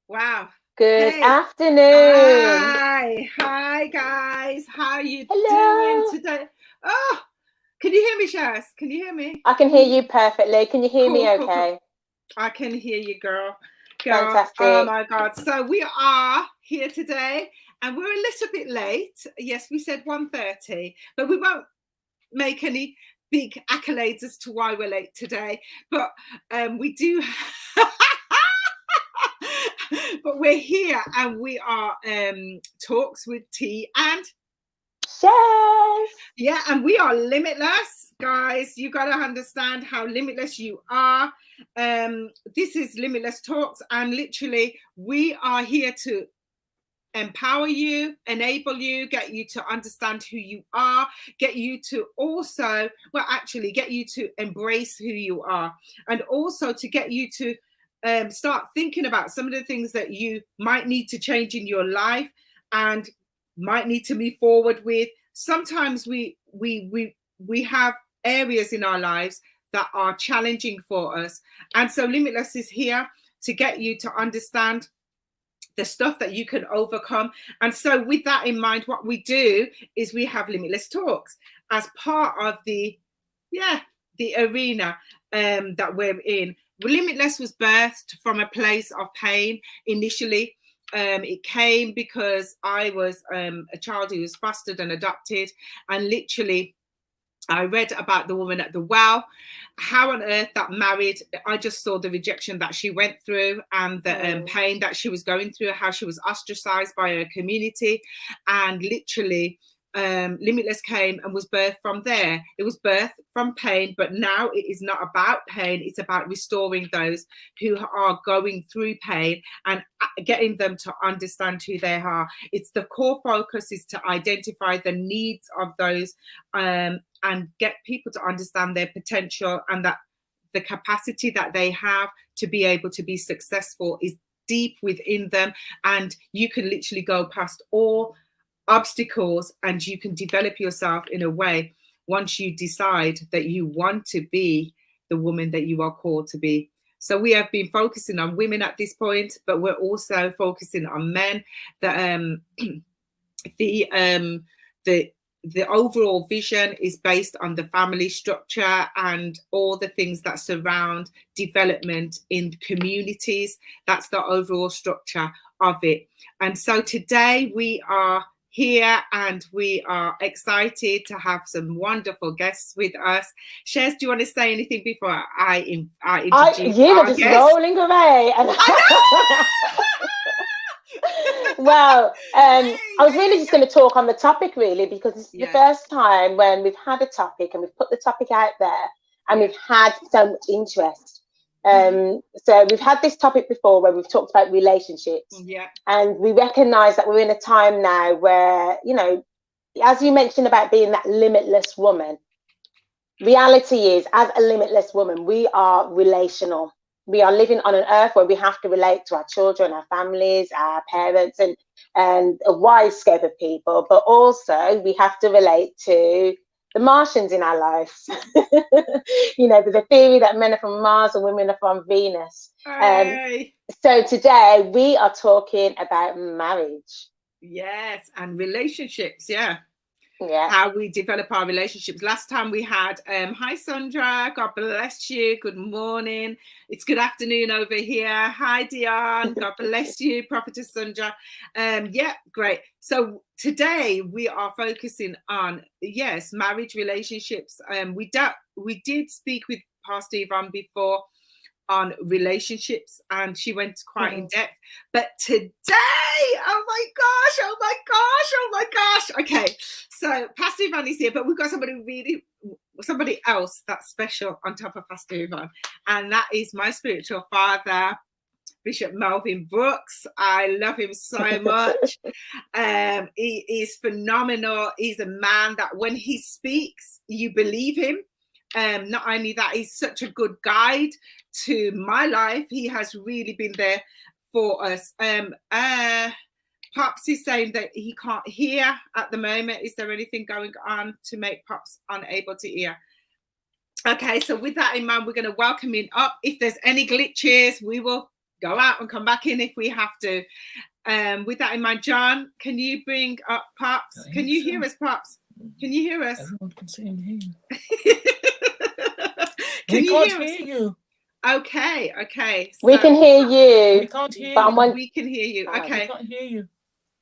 Wow. Good Hey. afternoon. Hi guys. How are you doing Hello. today? Oh, can you hear me, Shez? Can you hear me? I can hear you perfectly. Can you hear me Cool. okay? I can hear you, girl. Oh Fantastic. my God. So we are here today and we're a little bit late. Yes, we said 1:30, but we won't make any big accolades as to why we're late today. But we do but we're here and we are Talks with T and Shez. yeah, and we are limitless, guys. You got to understand how limitless you are. This is Limitless Talks, and literally we are here to empower you, enable you, get you to understand who you are, get you to also, well, actually get you to embrace who you are, and also to get you to start thinking about some of the things that you might need to change in your life and might need to move forward with. Sometimes we have areas in our lives that are challenging for us, and so Limitless is here to get you to understand the stuff that you can overcome. And so with that in mind, what we do is we have Limitless Talks as part of the arena that we're in. Limitless was birthed from a place of pain initially. It came because I was a child who was fostered and adopted, and literally I read about the woman at the well, how on earth that married. I just saw the rejection that she went through and the pain that she was going through, how she was ostracized by her community. And literally, Limitless came and was birthed from there. It was birthed from pain, but now it is not about pain. It's about restoring those who are going through pain and getting them to understand who they are. It's the core focus is to identify the needs of those and get people to understand their potential, and that the capacity that they have to be able to be successful is deep within them. And you can literally go past all obstacles and you can develop yourself in a way once you decide that you want to be the woman that you are called to be. So we have been focusing on women at this point, but we're also focusing on men. The overall vision is based on the family structure and all the things that surround development in communities. That's the overall structure of it. And so today we are here and we are excited to have some wonderful guests with us. Shez, do you want to say anything before I introduce You're our just guest? rolling away. I Well, know! I was really just going to talk on the topic, really, because this is the Yeah. first time when we've had a topic and we've put the topic out there and we've had so much interest. So we've had this topic before where we've talked about relationships, and we recognize that we're in a time now where, you know, as you mentioned about being that limitless woman, reality is, as a limitless woman, we are relational. We are living on an earth where we have to relate to our children, our families, our parents, and a wide scope of people, but also we have to relate to the Martians in our lives. You know, there's a theory that men are from Mars and women are from Venus. So today we are talking about marriage. Yes, and relationships. Yeah. Yeah. How we develop our relationships. Last time we had hi Sandra, God bless you, good morning. It's good afternoon over here. Hi Dion, God bless you, Prophetess Sandra. Yeah, great. So today we are focusing on marriage, relationships. We did speak with Pastor Yvonne before on relationships and she went quite in depth, but today, oh my gosh, okay, so Pastor Yvonne is here, but we've got somebody else that's special on top of Pastor Yvonne, and that is my spiritual father, Bishop Melvin Brooks. I love him so much. He is phenomenal. He's a man that when he speaks you believe him. Not only that, he's such a good guide to my life. He has really been there for us. Pops is saying that he can't hear at the moment. Is there anything going on to make Pops unable to hear? Okay, so with that in mind, we're going to welcome him up. If there's any glitches, we will go out and come back in if we have to. With that in mind, John, can you bring up Pops? Can you hear us, Pops? Can you hear us? Everyone can see and hear you. Can we you can't hear you. Okay. So we can hear you. We can't hear you. We can hear you. Okay. We can't hear you.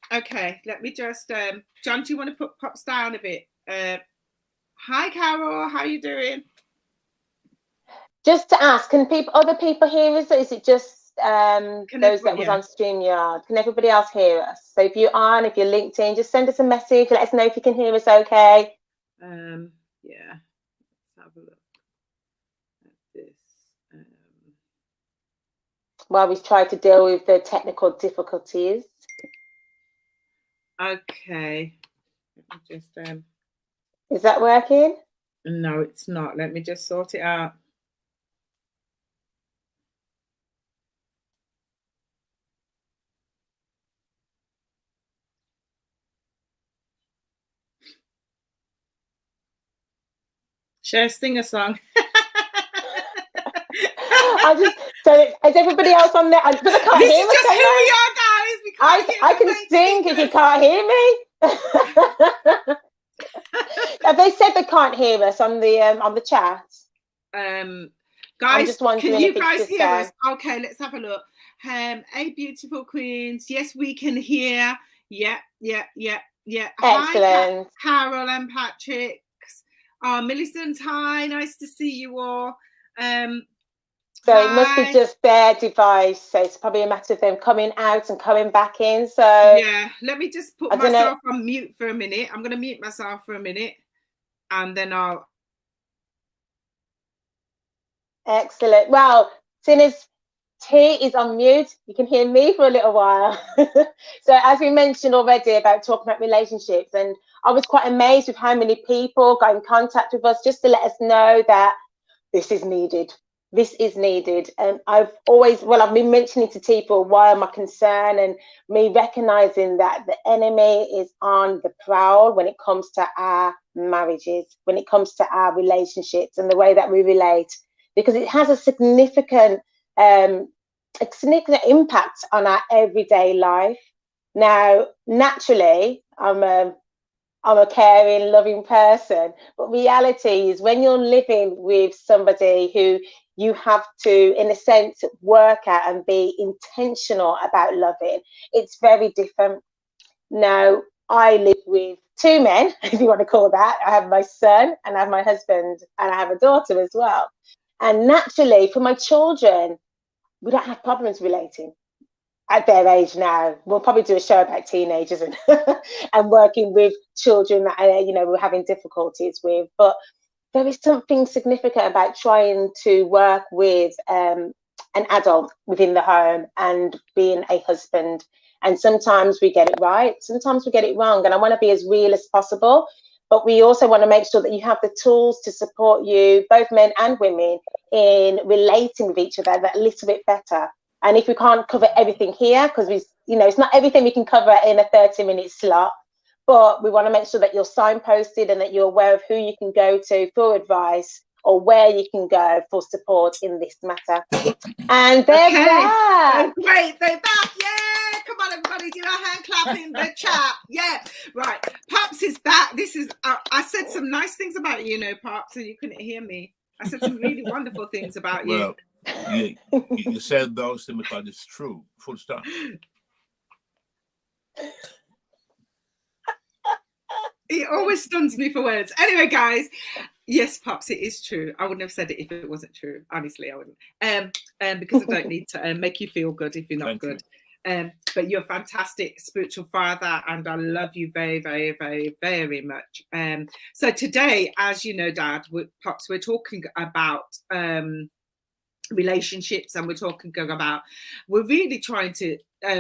Okay, let me just, John, do you want to put Pops down a bit? Hi, Carol, how are you doing? Just to ask, can other people hear us, or is it just those that was on StreamYard? Can everybody else hear us? So if you're on, if you're linked in, just send us a message. Let us know if you can hear us okay. Yeah, let's have a look at this. While we try to deal with the technical difficulties. Okay. Let me just, is that working? No, it's not. Let me just sort it out. Shez, sing a song. So is everybody else on there? Because I can't hear myself. This is just who we are, guys. We can't hear I can sing if you can't hear me. Have they said they can't hear us on the chat? Guys, can you guys hear us? Okay, let's have a look. Hey, beautiful queens. Yes, we can hear. Yeah. Excellent. Hi, Carol and Patrick. Millicent, hi. Nice to see you all. So it must be just their device. So it's probably a matter of them coming out and coming back in. So yeah, let me just put myself on mute for a minute. I'm going to mute myself for a minute, and then I'll. Excellent. Well, seeing as T is on mute, you can hear me for a little while. So as we mentioned already about talking about relationships, and I was quite amazed with how many people got in contact with us just to let us know that this is needed. This is needed. And I've been mentioning to people why my concern, and me recognizing that the enemy is on the prowl when it comes to our marriages, when it comes to our relationships and the way that we relate, because it has a significant impact on our everyday life. Now, naturally, I'm a caring, loving person, but reality is when you're living with somebody who you have to, in a sense, work at and be intentional about loving, it's very different. Now, I live with two men, if you want to call that. I have my son and I have my husband and I have a daughter as well. And naturally, for my children, we don't have problems relating. At their age now, we'll probably do a show about teenagers and and working with children that we're having difficulties with. But there is something significant about trying to work with an adult within the home and being a husband. And sometimes we get it right, sometimes we get it wrong. And I want to be as real as possible. But we also want to make sure that you have the tools to support you, both men and women, in relating with each other that little bit better. And if we can't cover everything here, because it's not everything we can cover in a 30-minute slot, but we want to make sure that you're signposted and that you're aware of who you can go to for advice or where you can go for support in this matter. And they're back. Great, they're back. Yeah, come on, everybody, do a hand clap in the chat. Yeah, right. Pops is back. This is. I said some nice things about you, Pops, and you couldn't hear me. I said some really wonderful things about you. You said those things because it's true. Full stop. He always stuns me for words. Anyway, guys, yes, Pops, it is true. I wouldn't have said it if it wasn't true. Honestly, I wouldn't. Because I don't need to make you feel good if you're not good. But you're a fantastic spiritual father, and I love you very, very, very, very much. So today, as you know, Dad, Pops, we're talking about relationships, and we're really trying to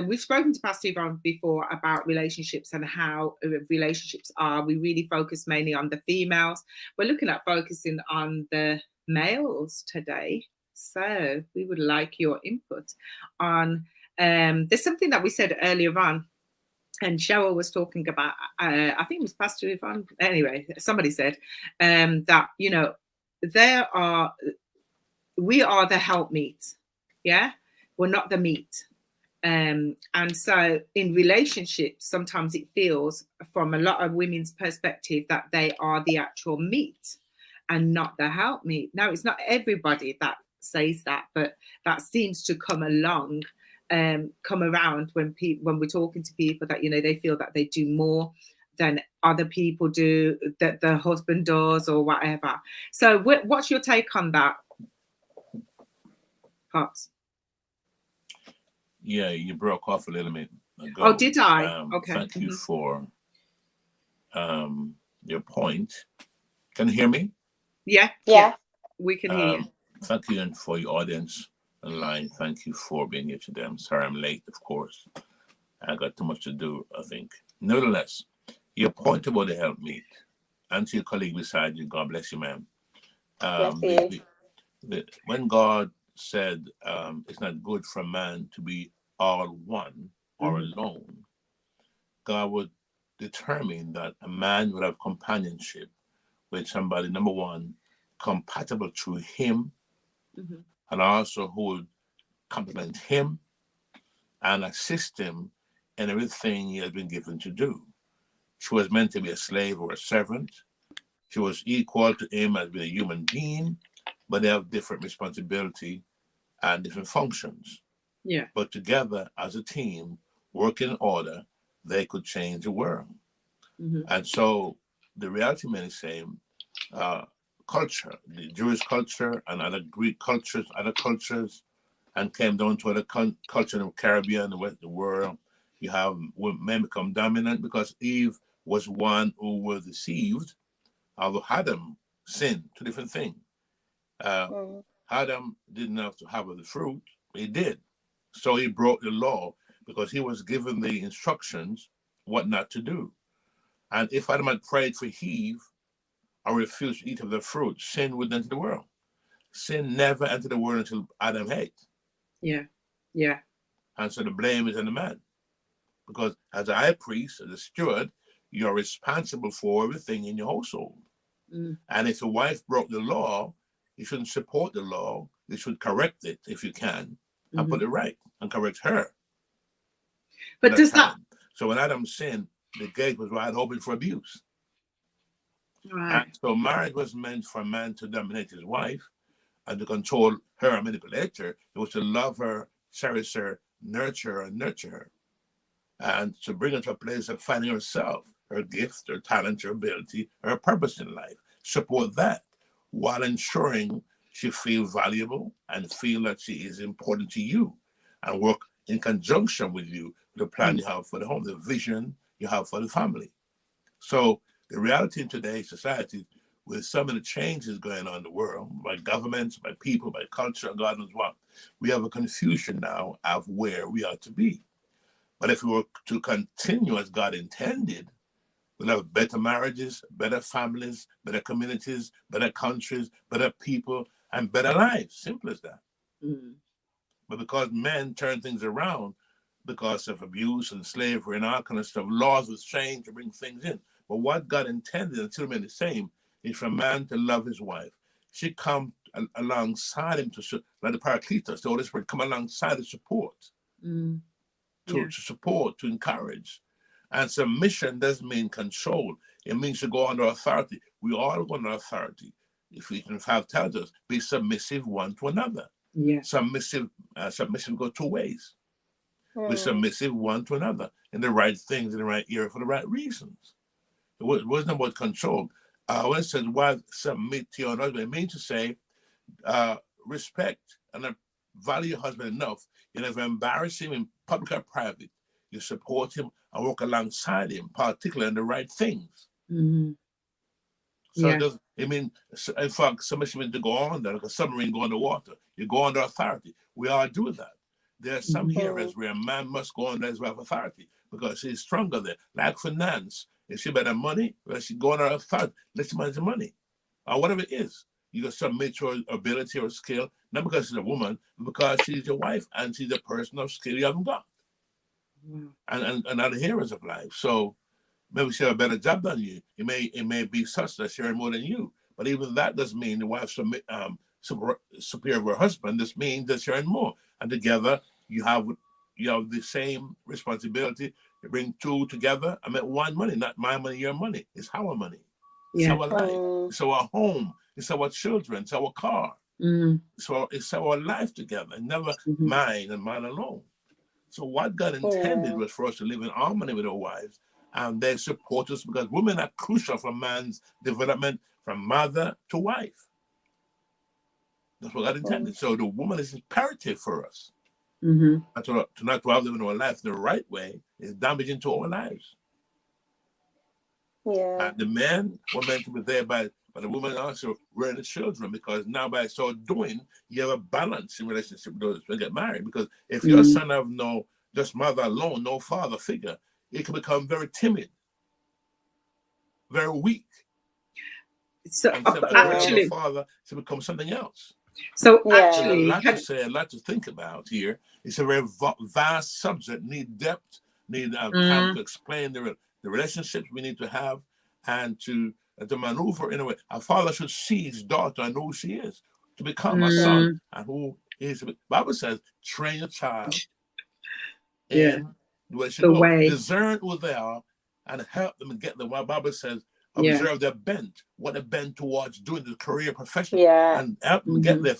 we've spoken to Pastor Yvonne before about relationships and how relationships are. We really focus mainly on the females. We're looking at focusing on the males today, so we would like your input on there's something that we said earlier on, and Sheryl was talking about I think it was Pastor Yvonne, anyway, somebody said that we are the helpmeet. Yeah, we're not the meat. And so in relationships, sometimes it feels from a lot of women's perspective that they are the actual meat and not the helpmeet. Now, it's not everybody that says that, but that seems to come around when we're talking to people that, you know, they feel that they do more than other people do, that the husband does or whatever. So what's your take on that, Pops? Yeah, you broke off a little bit ago. Oh, did I? Okay. Thank you for your point. Can you hear me? Yeah. We can hear you. Thank you, and for your audience online, thank you for being here today. I'm sorry I'm late, of course. I got too much to do, I think. Nevertheless, your point about the helpmeet, and to your colleague beside you, God bless you, ma'am. When God said it's not good for man to be all one or alone, God would determine that a man would have companionship with somebody, number one, compatible to him, and also who would complement him and assist him in everything he has been given to do. She was meant to be a slave or a servant. She was equal to him as being a human being, but they have different responsibility and different functions. Yeah. But together as a team, working in order, they could change the world. And so the reality may say, culture, the Jewish culture and other Greek cultures, other cultures, and came down to other culture in the Caribbean, the West, the world. You have men become dominant because Eve was one who was deceived, although Adam sinned, two different things. Adam didn't have to have the fruit, he did. So he broke the law because he was given the instructions what not to do. And if Adam had prayed for Eve or refused to eat of the fruit, sin would enter the world. Sin never entered the world until Adam ate. Yeah. Yeah. And so the blame is on the man. Because as a high priest, as a steward, you're responsible for everything in your household. And if your wife broke the law, you shouldn't support the law. You should correct it if you can, and put it right and correct her. But does that... So when Adam sinned, the gate was wide open for abuse. Right. And so marriage was meant for a man to dominate his wife and to control her and manipulate her. It was to love her, cherish her, nurture her, and to bring her to a place of finding herself, her gift, her talent, her ability, her purpose in life. Support that while ensuring she feels valuable and feel that she is important to you, and work in conjunction with you, the plan you have for the home, the vision you have for the family. So the reality in today's society, with some of the changes going on in the world, by governments, by people, by culture, God knows what, we have a confusion now of where we are to be. But if we were to continue as God intended, we'll have better marriages, better families, better communities, better countries, better people, and better lives. Simple as that. But because men turn things around because of abuse and slavery and all kind of stuff, laws was changed to bring things in. But what God intended, and still remain the same, is for a man to love his wife. She come alongside him to, like the Paracletus, the Holy Spirit, come alongside to support, to support, to encourage. And submission doesn't mean control. It means to go under authority. We all go under authority. Ephesians 5 tells us, be submissive one to another. Yeah. Submission goes two ways. Be submissive one to another in the right things, in the right area, for the right reasons. It wasn't about control. When it says, wife, submit to your husband, it means to say, respect and value your husband enough. You never embarrass him in public or private. You support him and work alongside him, particularly in the right things. So it means, in fact, submission means to go on there, like a submarine go underwater. You go under authority. We all do that. There are some areas where a man must go under his wife's authority because he's stronger there. Like finance, if she better money, well, she go under her authority. Let she manage the money, or whatever it is. You can submit to her ability or skill, not because she's a woman, but because she's your wife and she's a person of skill you haven't got. And adherence of life. So maybe she have a better job than you. It may be such that she's more than you. But even that doesn't mean the wife superior of her husband. This means that you're in more, and together you have the same responsibility. You bring two together. I mean, one money, not my money, your money. It's our money. It's our life. It's our home. It's our children. It's our car. So it's our life together, never mine and mine alone. So what God intended was for us to live in harmony with our wives, and they support us because women are crucial for man's development from mother to wife. That's what God intended. So the woman is imperative for us. And to not to have them in our life the right way is damaging to our lives. Yeah. And the men were meant to be there by the woman also rearing the children, because now by so doing, you have a balance in relationship with those who get married. Because if your son have no just mother alone, no father figure, it can become very timid, very weak. So actually, a father to become something else. So actually, a lot to say, a lot to think about here. It's a very vast subject. Need depth. Need time to explain the relationships we need to have, and to maneuver in a way. A father should see his daughter and who she is, to become a son and who he is. The Bible says, train a child in the way she goes. Discern who they are and help them get them. What the Bible says, observe their bent, what they're bent towards doing, the career, profession, and help them get there.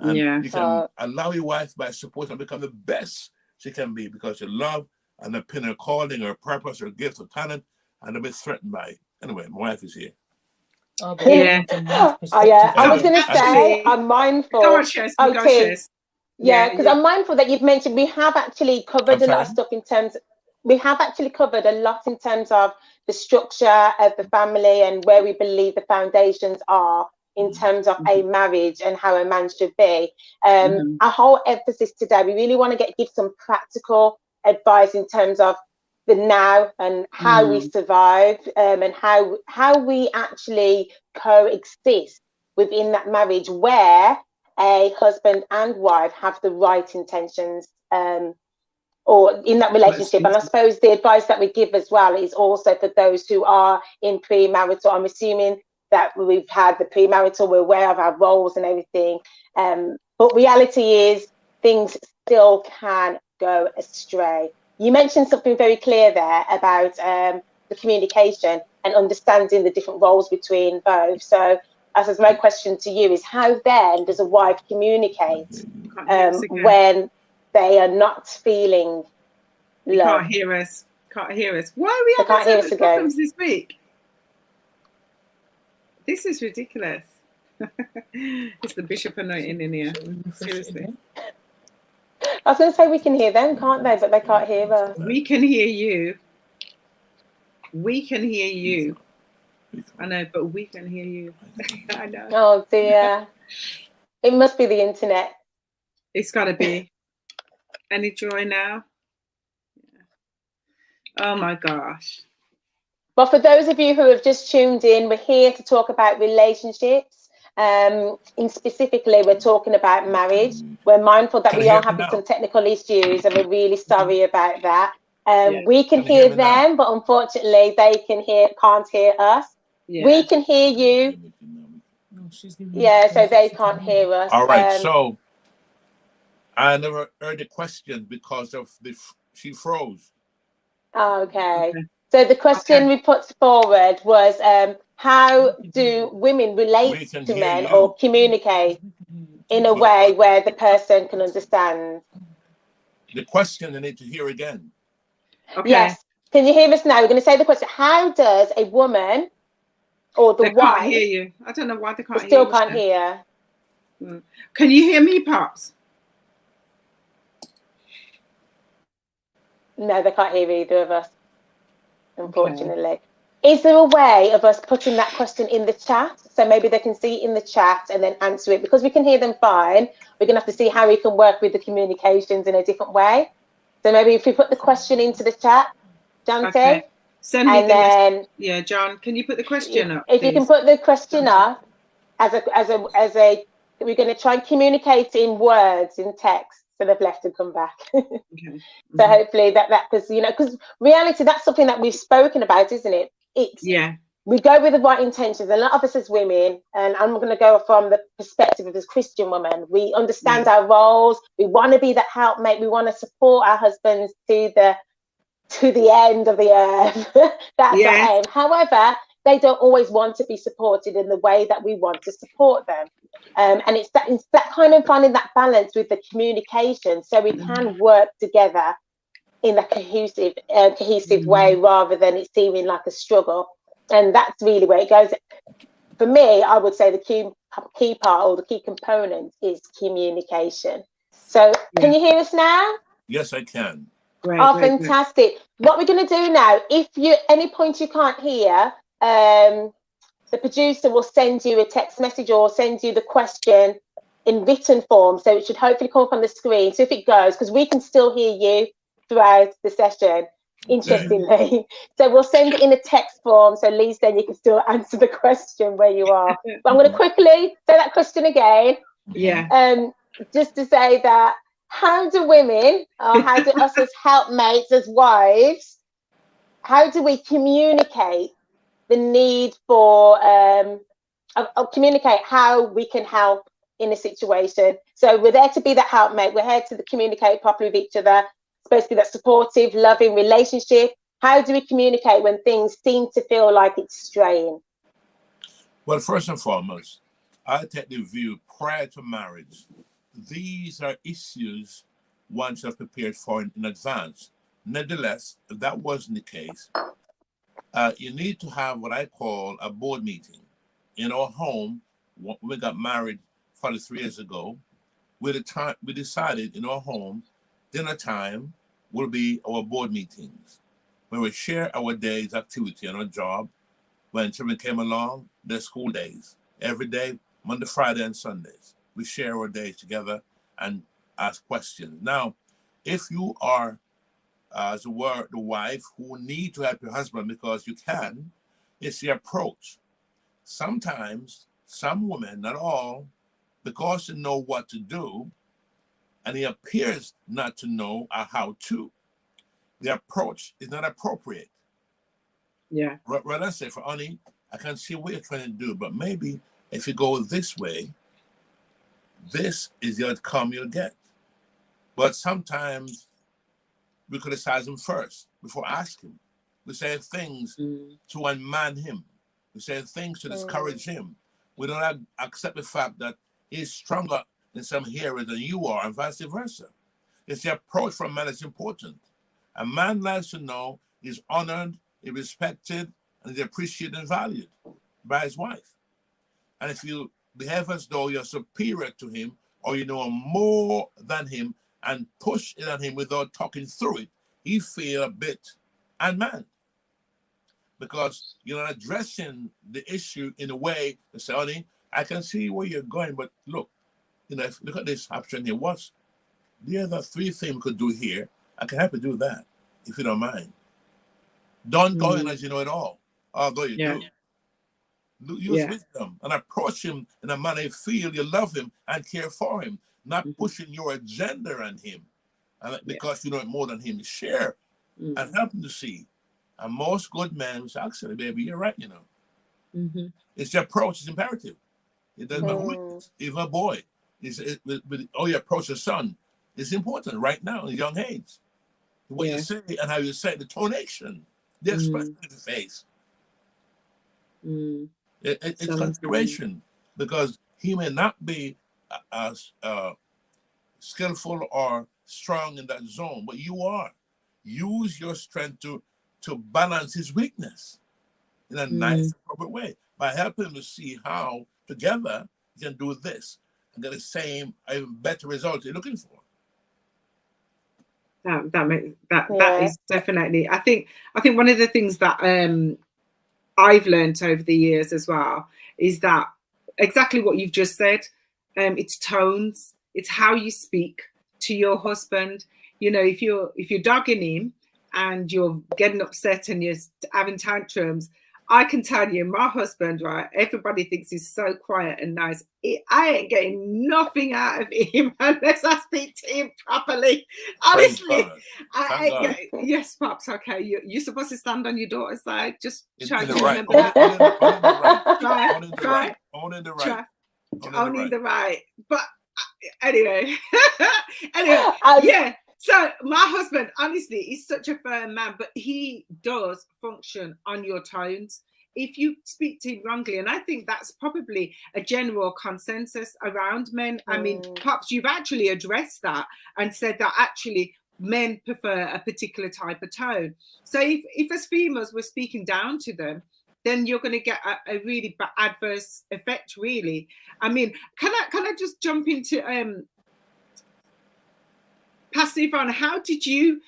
And you can allow your wife by support and become the best she can be, because you love and pin her calling, her purpose, her gift, or talent, and a bit threatened by it. Anyway, my wife is here. I was going to say, I'm mindful. Go on, Shez. Because I'm mindful that you've mentioned we have actually covered a lot of stuff in terms. We have actually covered a lot in terms of the structure of the family and where we believe the foundations are in terms of a marriage and how a man should be. Our whole emphasis today, we really want to give some practical advice in terms of the now and how we survive, and how we actually coexist within that marriage where a husband and wife have the right intentions, or in that relationship. And I suppose the advice that we give as well is also for those who are in premarital. I'm assuming that we've had the premarital, we're aware of our roles and everything. But reality is things still can go astray. You mentioned something very clear there about the communication and understanding the different roles between both. So as my question to you is, how then does a wife communicate when they are not feeling love? Can't hear us. Why are we having so much problems this week? This is ridiculous. It's the bishop anointing in here. Seriously. I was going to say we can hear them, can't they? But they can't hear us. We can hear you. I know, but we can hear you. I know. Oh dear. It must be the internet. It's got to be. Any joy now? Oh my gosh. Well, for those of you who have just tuned in, we're here to talk about relationships. And specifically, we're talking about marriage. We're mindful that we are having some technical issues, and we're really sorry about that. We can hear them, but unfortunately, they can't hear us. We can hear you. So they can't hear us. All right. So I never heard the question because of she froze. Okay. So the question we put forward was, how do women relate to men or communicate in a way where the person can understand? The question I need to hear again. Okay. Yes. Can you hear us now? We're going to say the question. How does a woman or the wife... They can't hear you. I don't know why they can't hear you. Still can't hear. Can you hear me, Pops? No, they can't hear either of us, unfortunately. Okay. Is there a way of us putting that question in the chat? So maybe they can see it in the chat and then answer it. Because we can hear them fine, we're going to have to see how we can work with the communications in a different way. So maybe if we put the question into the chat, Dante. Okay. Send me then, yeah, John, can you put the question up? If you can put the question up as a, we're going to try and communicate in words, in text. So they've left and come back. Okay. So hopefully that because because reality, that's something that we've spoken about, isn't it? It's we go with the right intentions. And a lot of us as women, and I'm going to go from the perspective of this Christian woman, we understand our roles. We want to be that helpmate. We want to support our husbands to the end of the earth. That's our aim. However, they don't always want to be supported in the way that we want to support them. And it's that kind of finding that balance with the communication, so we can work together in a cohesive way, rather than it seeming like a struggle. And that's really where it goes. For me, I would say the key part, or the key component, is communication. So can you hear us now? Yes, I can. Great, fantastic. Great. What we're going to do now, if you any point you can't hear, the producer will send you a text message or send you the question in written form. So it should hopefully come up on the screen. So if it goes, because we can still hear you throughout the session, interestingly. So we'll send it in a text form, so at least then you can still answer the question where you are. But I'm going to quickly say that question again. Just to say that, how do women, or how do us as helpmates, as wives, how do we communicate the need for communicate how we can help in a situation? So we're there to be that helpmate. We're here to communicate properly with each other. Supposed to be that supportive, loving relationship. How do we communicate when things seem to feel like it's straying? Well, first and foremost, I take the view prior to marriage, these are issues one should have prepared for in advance. Nevertheless, if that wasn't the case, you need to have what I call a board meeting. In our home, when we got married 43 years ago, we decided in our home, dinner time will be our board meetings, where we share our day's activity on our job. When children came along, their school days. Every day, Monday, Friday, and Sundays. We share our days together and ask questions. Now, if you are, as it were, the wife who need to help your husband because you can, it's the approach. Sometimes, some women, not all, because they know what to do, and he appears not to know how to, the approach is not appropriate. Yeah. Rather say, for honey, I can see what you're trying to do, but maybe if you go this way, this is the outcome you'll get. But sometimes we criticize him first before asking. We say things to unman him. We say things to discourage him. We don't accept the fact that he's stronger in some areas than you are, and vice versa. It's the approach from man that's important. A man likes to know he's honored, he's respected, and he's appreciated and valued by his wife. And if you behave as though you're superior to him, or you know more than him, and push it on him without talking through it, he feel a bit unmanned. Because you're not addressing the issue in a way to say, honey, I can see where you're going, but look, look at this option here. What's the other 3 things we could do here? I can help you do that, if you don't mind. Don't go in as you know it all, although you do. Use wisdom and approach him in a manner you feel you love him and care for him, not pushing your agenda on him. And because you know it more than him, share and help him to see. And most good men will say, actually, baby, you're right, you know. It's the approach, it's imperative. It doesn't matter who it is, even a boy. How you approach a son is important right now in young age. What you say and how you say it, the tonation, the expression of the face. It's consideration, because he may not be skillful or strong in that zone, but you are. Use your strength to balance his weakness in a nice, appropriate way by helping him to see how together you can do this and get the same, even better result you're looking for. That is definitely. I think one of the things that I've learned over the years as well is that exactly what you've just said. It's tones. It's how you speak to your husband. You know, if you're dogging him and you're getting upset and you're having tantrums, I can tell you, my husband, right? Everybody thinks he's so quiet and nice. I ain't getting nothing out of him unless I speak to him properly. Honestly, I ain't getting. Yes, Pops. Okay, you're supposed to stand on your daughter's side. Just try to remember that. Only the right. Only the right. But anyway, yeah. So my husband, honestly, is such a firm man, but he does function on your tones. If you speak to him wrongly, and I think that's probably a general consensus around men. I mean, Pops, you've actually addressed that and said that actually men prefer a particular type of tone. So if as females we're speaking down to them, then you're going to get a really adverse effect, really. I mean, can I just jump into Pastor Yvonne, how did you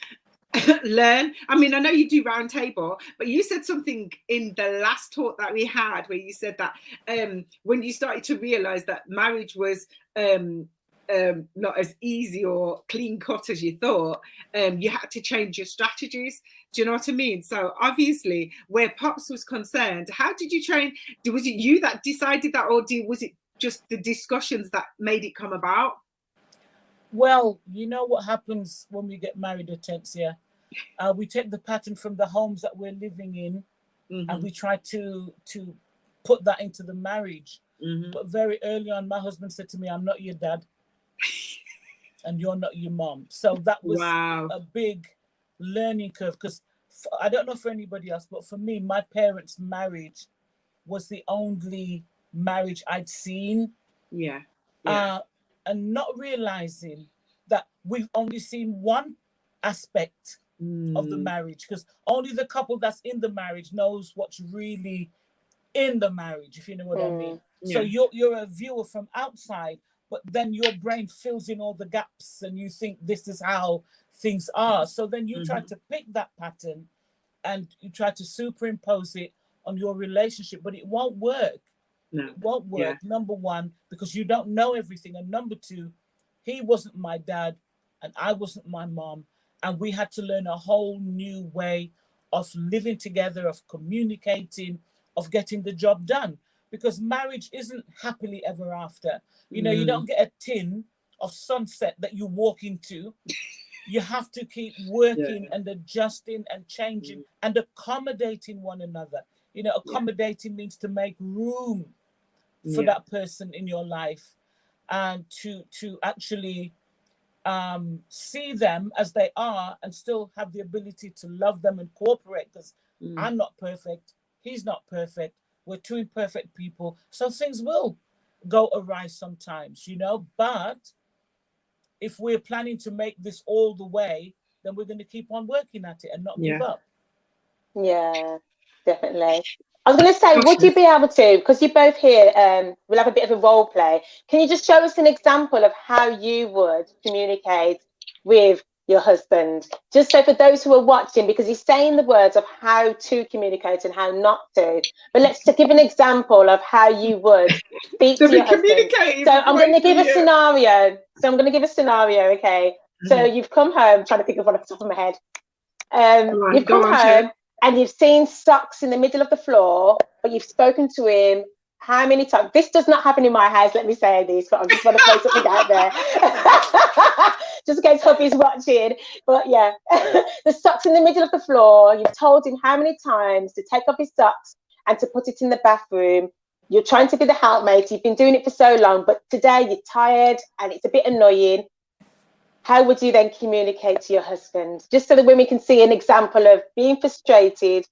learn? I mean, I know you do round table, but you said something in the last talk that we had where you said that when you started to realize that marriage was not as easy or clean cut as you thought, you had to change your strategies. Do you know what I mean? So obviously, where Pops was concerned, how did you train? Was it you that decided that, or was it just the discussions that made it come about? Well, you know what happens when we get married, Otensia? We take the pattern from the homes that we're living in, and we try to put that into the marriage. But very early on, my husband said to me, "I'm not your dad, and you're not your mom." So that was a big learning curve, because I don't know for anybody else, but for me, my parents' marriage was the only marriage I'd seen. Yeah. And not realizing that we've only seen one aspect of the marriage, because only the couple that's in the marriage knows what's really in the marriage, if you know what I mean. So you're a viewer from outside, but then your brain fills in all the gaps and you think this is how things are. So then you try to pick that pattern and you try to superimpose it on your relationship, but it won't work. No. It won't work. Number one, because you don't know everything. And number two, he wasn't my dad and I wasn't my mom. And we had to learn a whole new way of living together, of communicating, of getting the job done. Because marriage isn't happily ever after. You know, you don't get a tin of sunset that you walk into. You have to keep working and adjusting and changing and accommodating one another. You know, accommodating means to make room for that person in your life, and to actually see them as they are and still have the ability to love them and cooperate, because I'm not perfect, he's not perfect, we're two imperfect people, so things will go awry sometimes, you know. But if we're planning to make this all the way, then we're going to keep on working at it and not give up. Yeah, definitely. I was going to say, would you be able to, because you're both here, we'll have a bit of a role play. Can you just show us an example of how you would communicate with your husband? Just so for those who are watching, because he's saying the words of how to communicate and how not to. But let's just give an example of how you would speak to your husband. So I'm going to give a scenario. Okay? So you've come home, trying to think of one off the top of my head. You've come home. And you've seen socks in the middle of the floor, but you've spoken to him how many times? This does not happen in my house, let me say this, but I just want to throw something out there. Just in case hubby's watching. But yeah, the socks in the middle of the floor, you've told him how many times to take off his socks and to put it in the bathroom. You're trying to be the helpmate, you've been doing it for so long, but today you're tired and it's a bit annoying. How would you then communicate to your husband? Just so the women can see an example of being frustrated,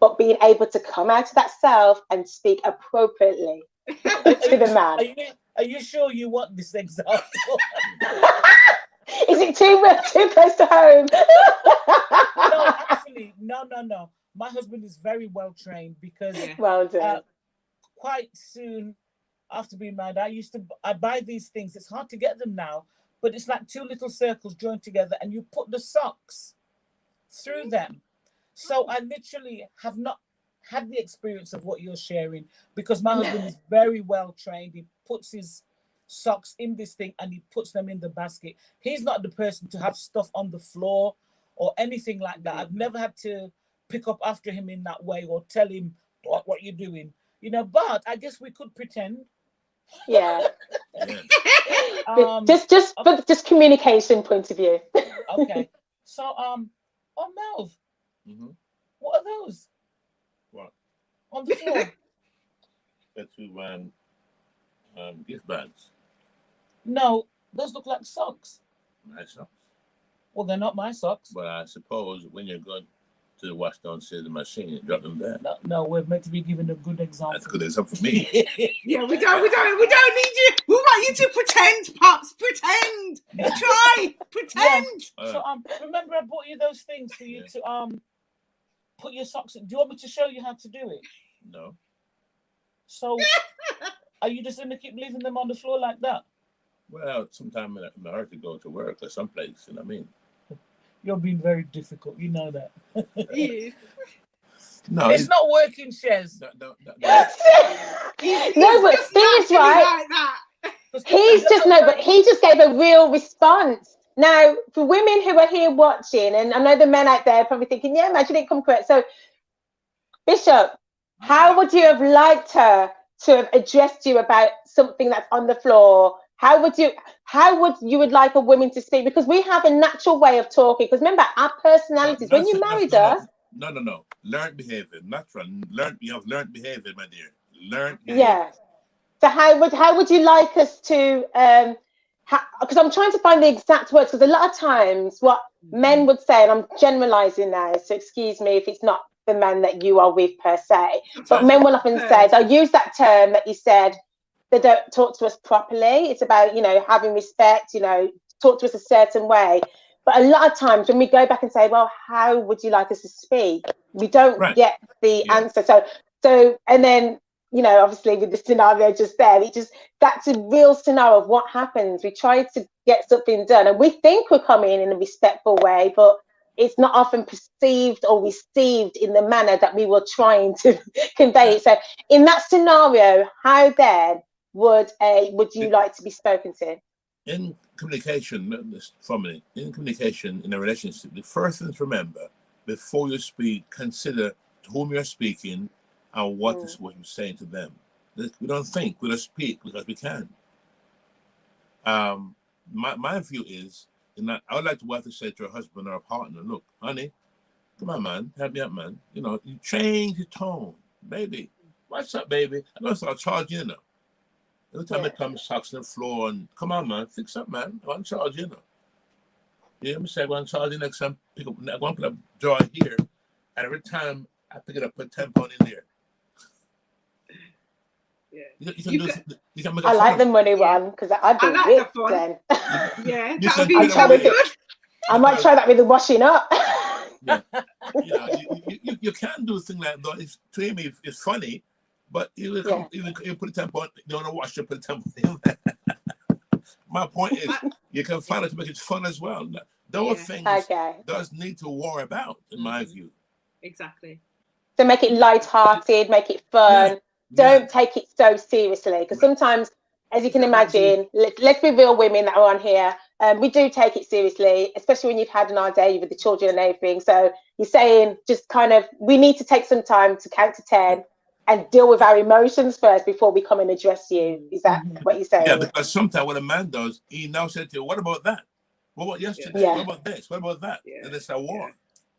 but being able to come out of that self and speak appropriately to the man. Are you sure you want this example? Is it too close to home? No, actually, no. My husband is very well trained, because well done. Quite soon after being married, I buy these things. It's hard to get them now. But it's like two little circles joined together and you put the socks through them. So I literally have not had the experience of what you're sharing, because my husband is very well trained. He puts his socks in this thing and he puts them in the basket. He's not the person to have stuff on the floor or anything like that. I've never had to pick up after him in that way or tell him what you're doing, you know. But I guess we could pretend. Yeah. Yeah. Just communication point of view. Okay. So Melv, what are those? What? On the floor. That's gift bags. No, those look like socks. My socks. Well, they're not my socks. But I suppose when you're going to the wash downstairs the machine, you drop them there. No, we're meant to be giving a good example. That's a good example for me. Yeah, we don't need you. We want you to pretend, Pops. Pretend. Try. Pretend. Yeah. So remember I bought you those things for you to put your socks in. Do you want me to show you how to do it? No. So are you just gonna keep leaving them on the floor like that? Well, sometime in order to go to work or someplace, you know what I mean? You're being very difficult, you know that. Yes. No, it's not working, Shez. No. No, but thing is, right? But he just gave a real response. Now, for women who are here watching, and I know the men out there are probably thinking, yeah, imagine it come correct. So, Bishop, how would you have liked her to have addressed you about something that's on the floor? How would you would like a woman to speak? Because we have a natural way of talking. Because remember, our personalities, when you married us. No. Learned behavior, not from learned. You have learned behavior, my dear. Learned behavior. Yeah. So how would you like us to? Because I'm trying to find the exact words. Because a lot of times, what men would say, and I'm generalizing now, so excuse me if it's not the man that you are with per se, but men will often say, they'll use that term that you said. They don't talk to us properly. It's about, having respect, talk to us a certain way. But a lot of times when we go back and say, well, how would you like us to speak? We don't get the answer. So, and then, obviously with the scenario just there, that's a real scenario of what happens. We try to get something done and we think we're coming in a respectful way, but it's not often perceived or received in the manner that we were trying to convey it. So in that scenario, how then would you like to be spoken to? In communication, in communication in a relationship, the first thing to remember, before you speak, consider to whom you're speaking and what you're saying to them. We don't think, we just speak because we can. My view is, I would like to wife to say to her husband or a partner, look, honey, come on, man, help me up, man. You change your tone, baby. What's up, baby? I'm going to start charging you. Every time it comes, socks on the floor, and come on, man, fix up, man. I want to charge you. Yeah, let me say, I want to charge you next time. I want to put a jar here, and every time I pick it up, put 10 pounds in there. Yeah. You can make I like the money one because I'd be rich then. Yeah, I might try that with the washing up. Yeah. You can do things like that. To me, it's funny. But you put a tempo on, you don't want to wash it, put a tempo in there. My point is, you can find it to make it fun as well. Those things does need to worry about, in my view. Exactly. So make it light-hearted, make it fun. Don't take it so seriously. Because sometimes, as you can imagine, let's be real women that are on here, we do take it seriously, especially when you've had an hard day with the children and everything. So you're saying just kind of, we need to take some time to count to 10. And deal with our emotions first before we come and address you. Is that what you're saying? Yeah, because sometimes what a man does, he now said to you, what about that? What about yesterday? Yeah. What about this? What about that? Yeah. And it's a war.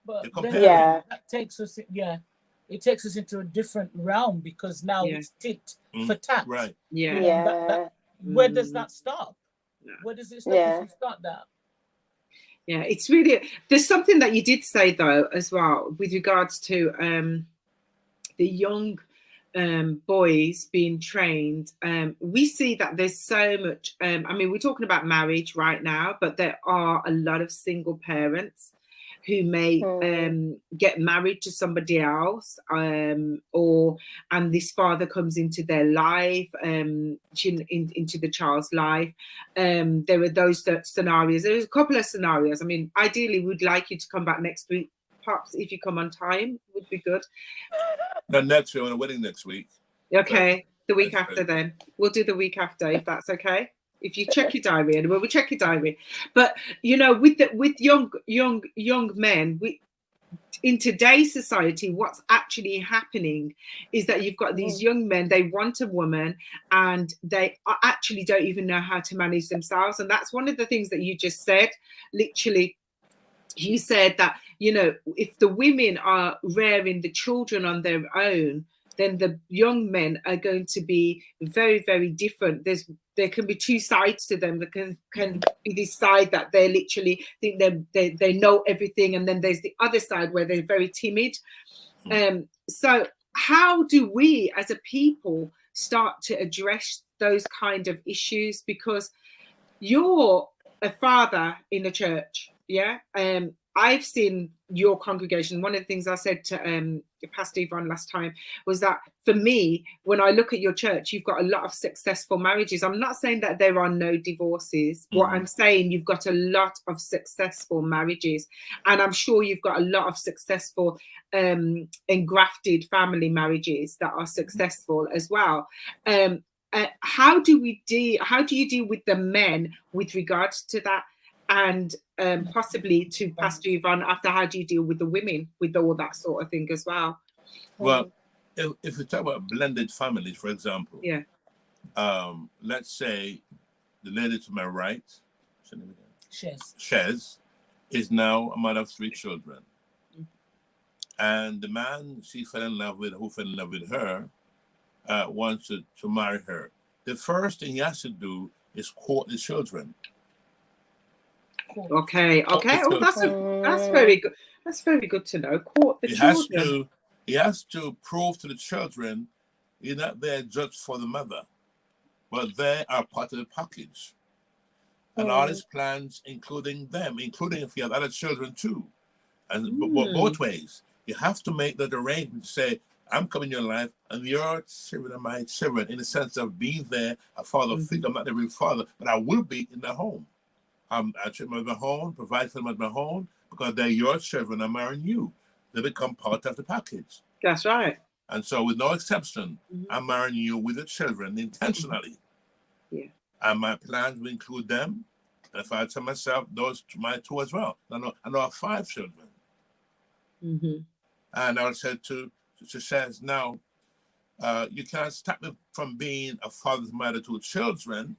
But that takes us, it takes us into a different realm because now it's tit for tat. Right. Yeah. Where does that stop? No. Where does it stop if you start that? Yeah, it's really, there's something that you did say though as well with regards to the young boys being trained. We see that there's so much, we're talking about marriage right now, but there are a lot of single parents who may get married to somebody else, and this father comes into their life, into the child's life. There are those scenarios. There's a couple of scenarios. Ideally, we'd like you to come back next week. Perhaps if you come on time, would be good. No, next week, on a wedding next week. Okay, the week after then. We'll do the week after if that's okay. If you check your diary, and we'll check your diary. But with young men, in today's society, what's actually happening is that you've got these young men, they want a woman and they actually don't even know how to manage themselves. And that's one of the things that you just said. Literally, you said that, you know, if the women are rearing the children on their own, then the young men are going to be very, very different. There can be two sides to them. There can be this side that they literally think they know everything, and then there's the other side where they're very timid. So how do we as a people start to address those kind of issues? Because you're a father in a church, yeah. I've seen your congregation. One of the things I said to Pastor Yvonne last time was that for me, when I look at your church, you've got a lot of successful marriages. I'm not saying that there are no divorces. What I'm saying, you've got a lot of successful marriages, and I'm sure you've got a lot of successful engrafted family marriages that are successful as well. How do you deal with the men with regards to that? And possibly to Pastor Yvonne, after, how do you deal with the women with all that sort of thing as well? Well, if we talk about blended families, for example, yeah. Let's say the lady to my right, Shez, is now a mother of 3 children. And the man she fell in love with, who fell in love with her, wants to marry her. The first thing he has to do is court the children. Okay. Oh, that's very good. That's very good to know. Court the children. He has to prove to the children he's not there just for the mother, but they are part of the package. And all his plans, including them, including if he has other children too. And both ways. You have to make that arrangement to say, I'm coming in your life, and your children are my children, in the sense of being there, a father figure. I'm not their real father, but I will be in the home. I treat them at my home, provide for them at my home, because they're your children. I'm marrying you. They become part of the package. That's right. And so, with no exception, I'm marrying you with the children intentionally. Yeah. And my plans will include them. And if I tell myself, those my 2 as well. I know I have 5 children. And I said to Shez, now, you can't stop me from being a father's mother to children.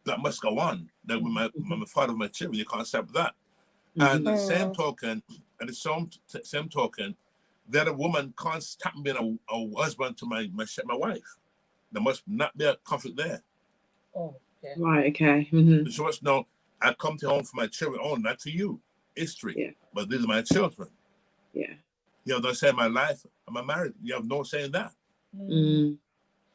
That must go on. That with my father of my children, you can't stop that. And the same token, that a woman can't stop being a husband to my wife. There must not be a conflict there. Oh, okay. Right. Okay. She must know I come to home for my children. Oh, not for you. History. Yeah. But these are my children. Yeah. You have no say in my life. I'm married. You have no say in that.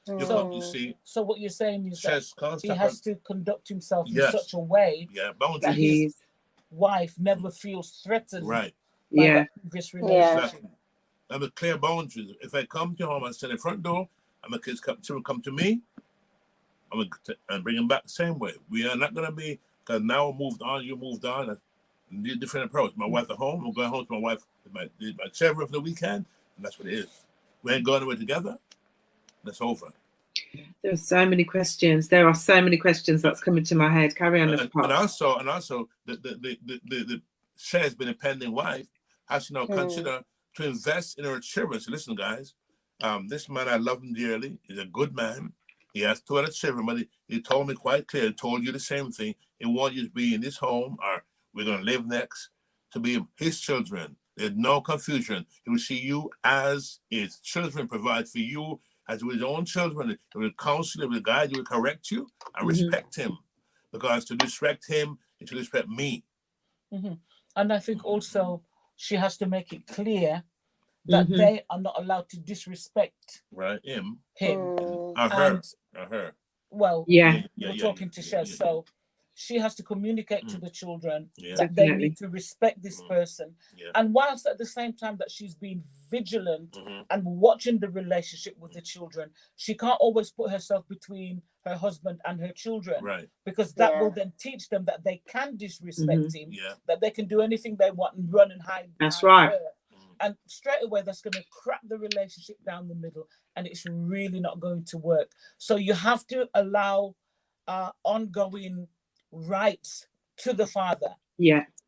You see, so what you're saying is that he has to conduct himself in such a way that his wife never feels threatened. Right. By this relationship. Exactly. I have a clear boundaries. If I come to home and stand in the front door, and my children come to me, I'm gonna bring them back the same way. We are not gonna be, because now moved on, you moved on. A different approach. My wife at home, I'm going home to my wife, my children for the weekend, and that's what it is. We ain't going away together. That's over. There are so many questions. There are so many questions that's coming to my head. Carry on. And also, the Shez, been a pending wife, has to now consider to invest in her children. So listen, guys, this man, I love him dearly. He's a good man. He has 2 other children, but he told me quite clear, told you the same thing. He wants you to be in this home, or we're going to live next, to be his children. There's no confusion. He will see you as his children, provide for you as with his own children. He will counsel, he will guide you, he will correct you, and respect him. Because to respect him is to respect me. And I think also she has to make it clear that they are not allowed to disrespect him. Or her. Well, we're talking to Shez, so she has to communicate to the children that they need to respect this person. And whilst at the same time that she's being vigilant and watching the relationship with the children, she can't always put herself between her husband and her children. Because that will then teach them that they can disrespect him, that they can do anything they want and run and hide. That's right. Her. And straight away, that's going to crack the relationship down the middle, and it's really not going to work. So you have to allow ongoing rights to the father.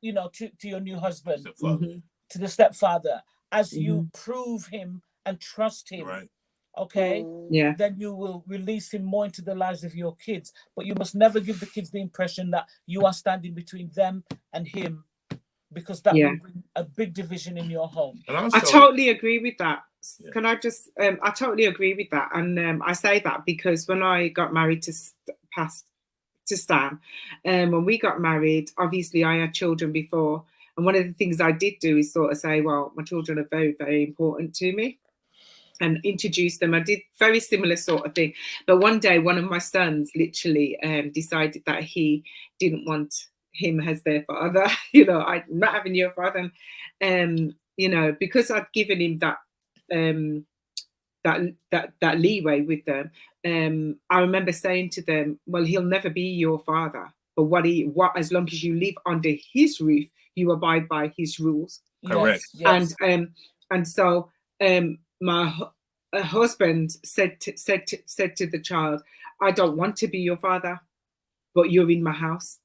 you know, to your new husband, Stepfather. to the stepfather, as you prove him and trust him. Right. Okay, yeah, then you will release him more into the lives of your kids. But you must never give the kids the impression that you are standing between them and him, because that will bring a big division in your home. And also, I totally agree with that. Yeah. Can I just, I totally agree with that. And I say that because when I got married to Stan, when we got married, obviously I had children before. And one of the things I did do is sort of say, well, my children are very, very important to me, and introduce them. I did very similar sort of thing. But one day, one of my sons literally decided that he didn't want him as their father. You know, I'm not having your father. And, you know, because I'd given him that that leeway with them, I remember saying to them, well, he'll never be your father, but what as long as you live under his roof, you abide by his rules. correct. Yes. And so my husband said to the child, I don't want to be your father, but you're in my house,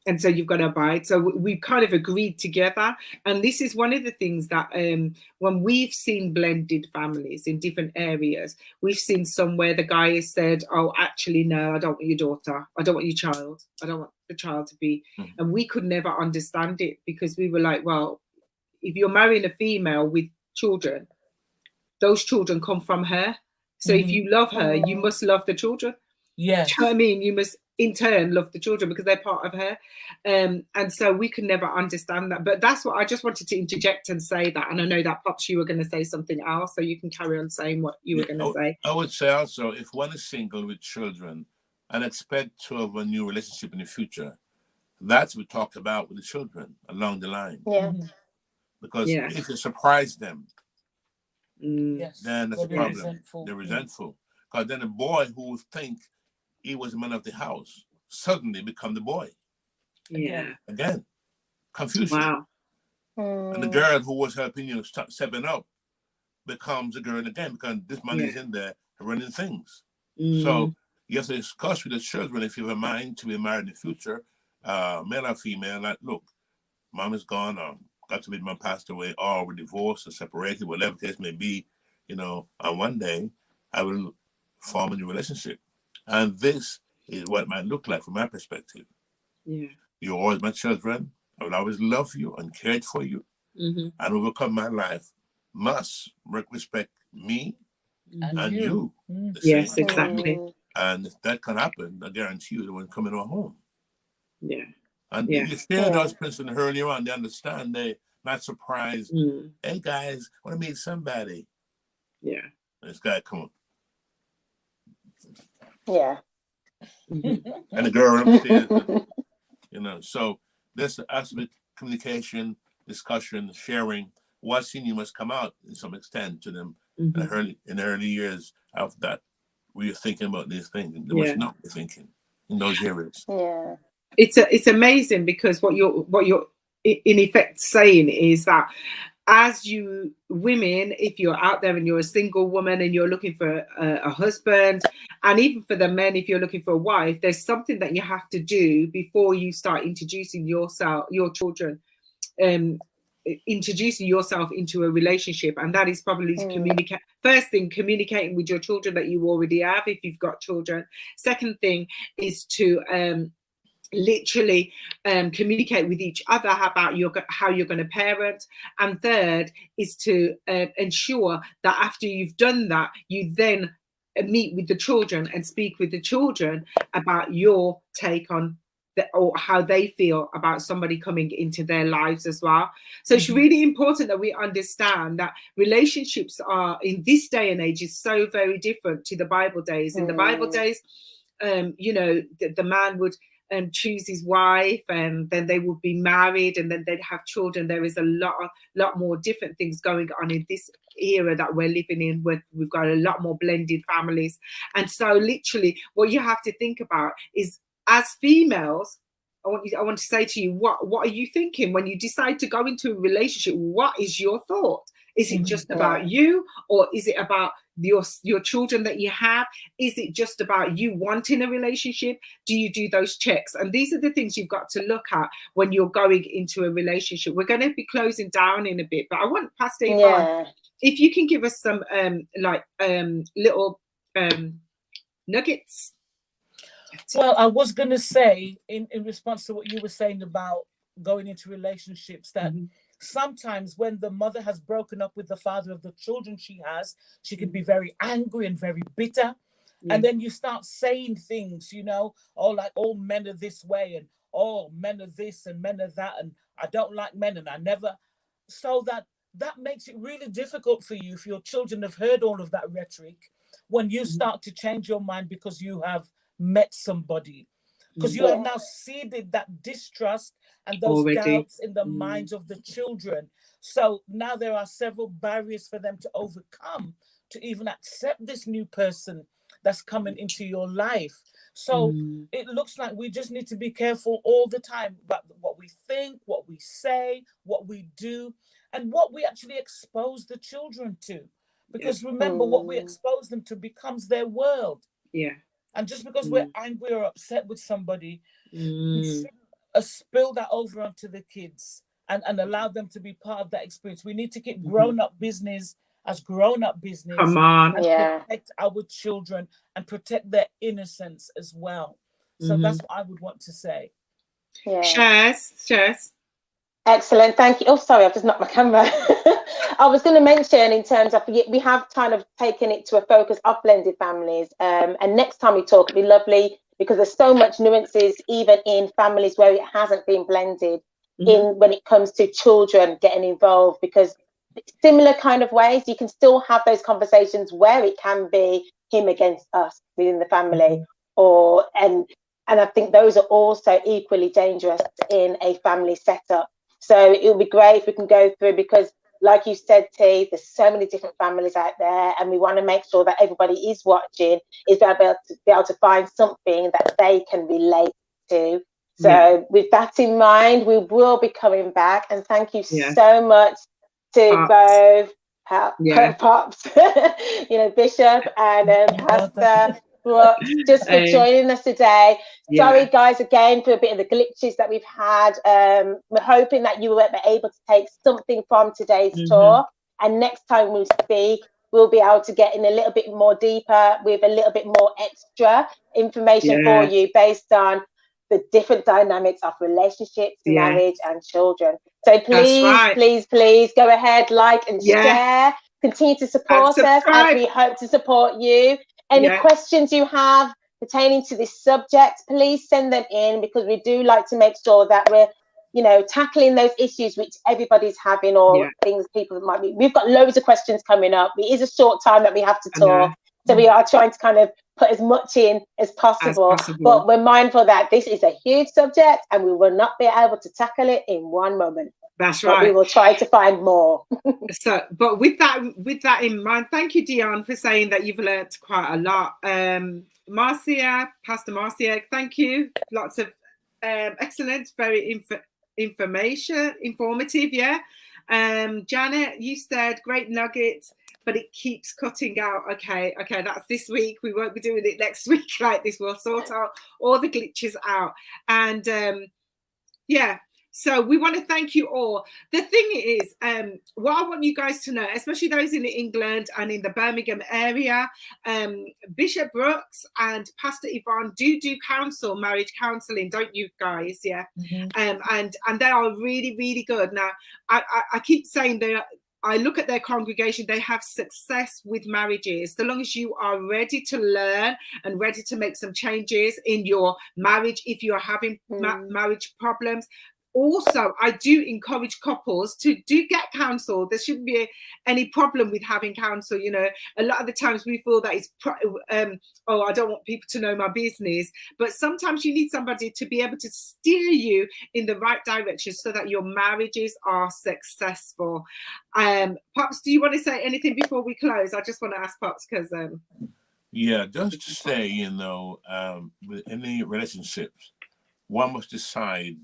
and so you've got to abide. So we kind of agreed together. And this is one of the things that when we've seen blended families in different areas, we've seen some where the guy has said, oh, actually, no, I don't want your daughter. I don't want your child. I don't want the child to be. And we could never understand it, because we were like, well, if you're marrying a female with children, those children come from her. So if you love her, you must love the children. Yes. Do you know what I mean? You must in turn love the children because they're part of her. And so we could never understand that. But that's what I just wanted to interject and say that. And I know that Pops, you were going to say something else, so you can carry on saying what you were going to say. I would say also, if one is single with children and expect to have a new relationship in the future, that's what we talked about with the children along the line. Yeah. Because if you surprise them, Yes. then that's a They're problem. resentful. They're resentful. Because then the boy who would think he was the man of the house suddenly become the boy. Yeah. Again, confusion. Wow. And the girl who was helping you stepping up becomes a girl again, because this man is in there running things. So you have to discuss with the children, if you have a mind to be married in the future, male or female, like, look, mom is gone, or God forbid, mom passed away, or we're divorced or separated, whatever the case may be, you know, and one day I will form a new relationship. And this is what it might look like from my perspective. Yeah. You're always my children. I will always love you and care for you. And overcome my life must respect me and you. Yes, exactly. And if that can happen, I guarantee you they won't come into our home. Yeah. And if you share those principles earlier on, they understand, they're not surprised. Hey guys, I want to meet somebody. Yeah. This guy, come on. Yeah. And the girl upstairs, you know. So this aspect, communication, discussion, sharing, what's in you must come out in some extent to them in the early years of that. Where you're thinking about these things, they must not be thinking in those areas. Yeah. It's amazing, because what you're in effect saying is that as you women, if you're out there and you're a single woman and you're looking for a husband, and even for the men, if you're looking for a wife, there's something that you have to do before you start introducing your children, introducing yourself into a relationship. And that is probably to communicate. First thing, communicating with your children that you already have, if you've got children. Second thing is to literally communicate with each other about how you're going to parent. And third is to ensure that after you've done that, you then meet with the children and speak with the children about your take on or how they feel about somebody coming into their lives as well. So it's really important that we understand that relationships are, in this day and age, is so very different to the Bible days. In the Bible days, you know, the man would choose his wife, and then they would be married, and then they'd have children. There is a lot more different things going on in this era that we're living in, where we've got a lot more blended families. And so literally what you have to think about is, as females, I want to say to you, what are you thinking when you decide to go into a relationship? What is your thought? Is it just about you, or is it about your children that you have? Is it just about you wanting a relationship? Do you do those checks? And these are the things you've got to look at when you're going into a relationship. We're going to be closing down in a bit, but I want Pastor Yvonne, if you can give us some little nuggets. Well, I was going to say in response to what you were saying about going into relationships, that sometimes when the mother has broken up with the father of the children she has, she can be very angry and very bitter. And then you start saying things, you know, like all men are this way, and all men are this and men are that, and I don't like men and I never. So that makes it really difficult for you if your children have heard all of that rhetoric when you start to change your mind because you have met somebody, because you have now seeded that distrust and those doubts in the minds of the children. So now there are several barriers for them to overcome to even accept this new person that's coming into your life. So it looks like we just need to be careful all the time about what we think, what we say, what we do, and what we actually expose the children to. Because remember, what we expose them to becomes their world. And just because we're angry or upset with somebody, we shouldn't spill that over onto the kids and allow them to be part of that experience. We need to keep grown-up business as grown-up business. Come on. And protect our children and protect their innocence as well. So that's what I would want to say. Shez. Excellent, thank you. Oh, sorry, I've just knocked my camera. I was going to mention in terms of, we have kind of taken it to a focus of blended families. And next time we talk, it'll be lovely, because there's so much nuances even in families where it hasn't been blended in when it comes to children getting involved, because similar kind of ways, you can still have those conversations where it can be him against us within the family, and I think those are also equally dangerous in a family setup. So it would be great if we can go through, because like you said, T, there's so many different families out there, and we want to make sure that everybody is watching, is be able to find something that they can relate to. So with that in mind, we will be coming back, and thank you so much to both Pops, Bishop and Pastor, just for joining us today. Sorry guys again for a bit of the glitches that we've had. We're hoping that you were able to take something from today's talk, and next time we speak, we'll be able to get in a little bit more deeper with a little bit more extra information for you based on the different dynamics of relationships, marriage and children. So please go ahead, like and share, continue to support us as we hope to support you. Any questions you have pertaining to this subject, please send them in, because we do like to make sure that we're, tackling those issues which everybody's having, or things people might be. We've got loads of questions coming up. It is a short time that we have to talk. So we are trying to kind of put as much in as possible. But we're mindful that this is a huge subject and we will not be able to tackle it in one moment. That's right. But we will try to find more. But with that in mind, thank you, Dion, for saying that you've learned quite a lot. Marcia, Pastor Marcia, thank you. Lots of excellent, very informative. Janet, you said great nuggets, but it keeps cutting out. Okay, that's this week. We won't be doing it next week like this. We'll sort out all the glitches out. And so we want to thank you all. The thing is, what I want you guys to know, especially those in England and in the Birmingham area, Bishop Brooks and Pastor Yvonne do marriage counselling, don't you guys? And they are really, really good. Now, I keep saying I look at their congregation, they have success with marriages. So long as you are ready to learn and ready to make some changes in your marriage, if you're having marriage problems. Also, I do encourage couples to get counsel. There shouldn't be any problem with having counsel. A lot of the times we feel that it's, I don't want people to know my business. But sometimes you need somebody to be able to steer you in the right direction so that your marriages are successful. Pops, do you want to say anything before we close? I just want to ask Pops because... just to say, with any relationships, one must decide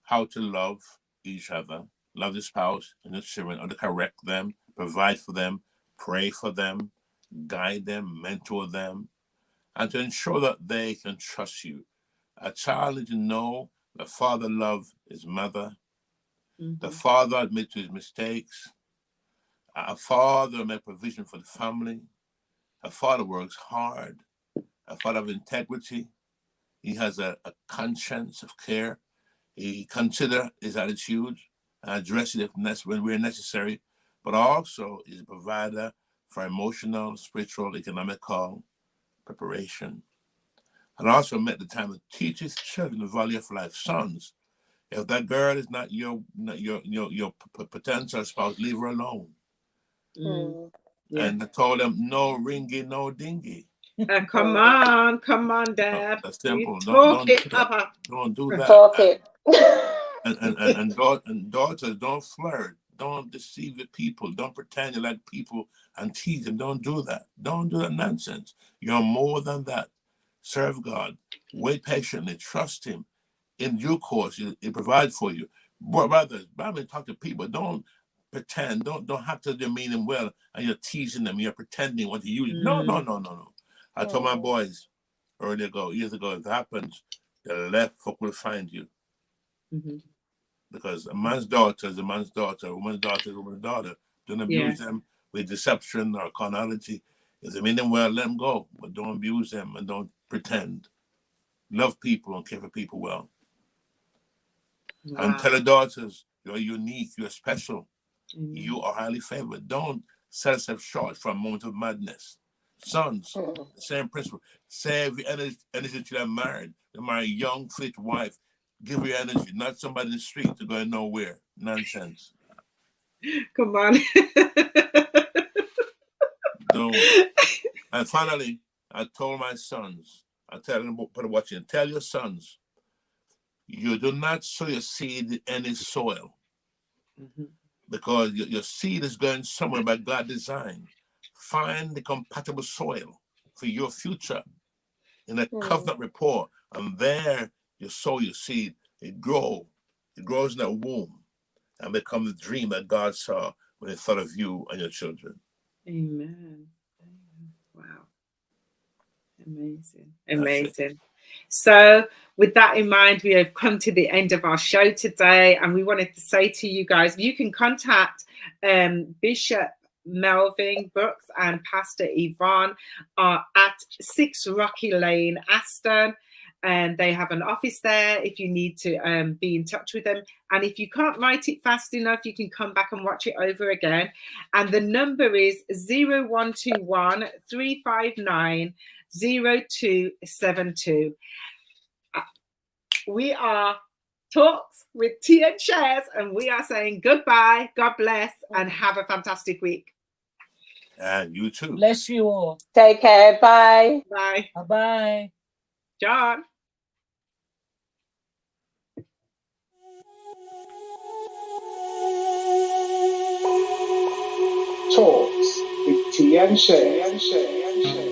how to love each other, love the spouse and the children, or to correct them, provide for them, pray for them, guide them, mentor them, and to ensure that they can trust you. A child needs to know the father loves his mother, the father admits to his mistakes, a father makes provision for the family, a father works hard, a father of integrity. He has a conscience of care. He considers his attitude and addresses it when we're necessary, but also is a provider for emotional, spiritual, economical preparation. And also make the time to teach his children the value of life. Sons, if that girl is not your potential spouse, leave her alone. Yeah. And I told them, no ringy, no dingy. Come on, Dad. That's simple. Don't do that. Don't do that. Talk it. and daughters, don't flirt. Don't deceive the people. Don't pretend you like people and tease them. Don't do that. Don't do that nonsense. You're more than that. Serve God. Wait patiently. Trust Him. In due course, He'll provide for you. Brothers, talk to people. Don't pretend. Don't have to demean them well, and you're teasing them. You're pretending what you use. No. I told my boys years ago, if it happens, the left foot will find you. Because a man's daughter is a man's daughter, a woman's daughter is a woman's daughter. Don't abuse them with deception or carnality. If they mean them well, let them go. But don't abuse them and don't pretend. Love people and care for people well. Wow. And tell the daughters, you're unique, you're special. You are highly favored. Don't sell yourself short for a moment of madness. Sons, the same principle. Save your energy till you're married. You marry a young, fit wife. Give your energy, not somebody in the street to go nowhere. Nonsense. Come on. Don't. And finally, I told my sons, I tell them, put watching, tell your sons, you do not sow your seed in any soil. Because your seed is going somewhere by God's design. Find the compatible soil for your future in a covenant rapport, and there you sow your seed. It grows in that womb and becomes the dream that God saw when He thought of you and your children. Amen. Wow. Amazing. So with that in mind, we have come to the end of our show today, and we wanted to say to you guys, you can contact Bishop Melvin Brooks and Pastor Yvonne at 6 Rocky Lane, Aston. And they have an office there if you need to be in touch with them. And if you can't write it fast enough, you can come back and watch it over again. And the number is 0121 359 0272. We are Talks with T and Shez, and we are saying goodbye, God bless, and have a fantastic week. And you too. Bless you all. Take care. Bye. Bye. Bye-bye. John. Talks with T and Shez.